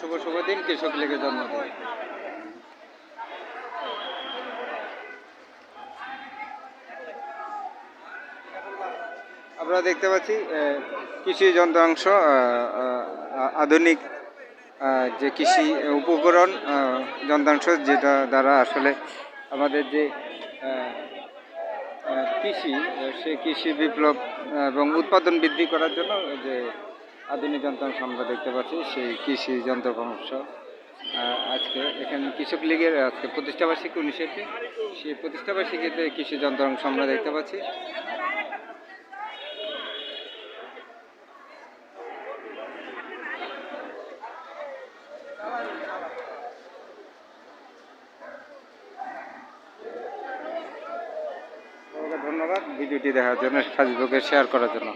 শুভ শুভ দিন কৃষক লীগের জন্মদিন। আমরা দেখতে পাচ্ছি কৃষি যন্ত্রাংশ, আধুনিক যে কৃষি উপকরণ, যন্ত্রাংশ যেটা দ্বারা আসলে আমাদের যে কৃষি, সেই কৃষি বিপ্লব এবং উৎপাদন বৃদ্ধি করার জন্য যে আধুনিক যন্ত্রাংশ আমরা দেখতে পাচ্ছি, সেই কৃষি যন্ত্রাংশ আজকে এখানে কৃষক লীগের আজকে প্রতিষ্ঠাবার্ষিকী 19 এপ্রিল, সেই প্রতিষ্ঠাবার্ষিকীতে কৃষি যন্ত্রাংশ আমরা দেখতে পাচ্ছি। ধন্যবাদ ভিডিওটি দেখার জন্য, ফেসবুকে শেয়ার করার জন্য।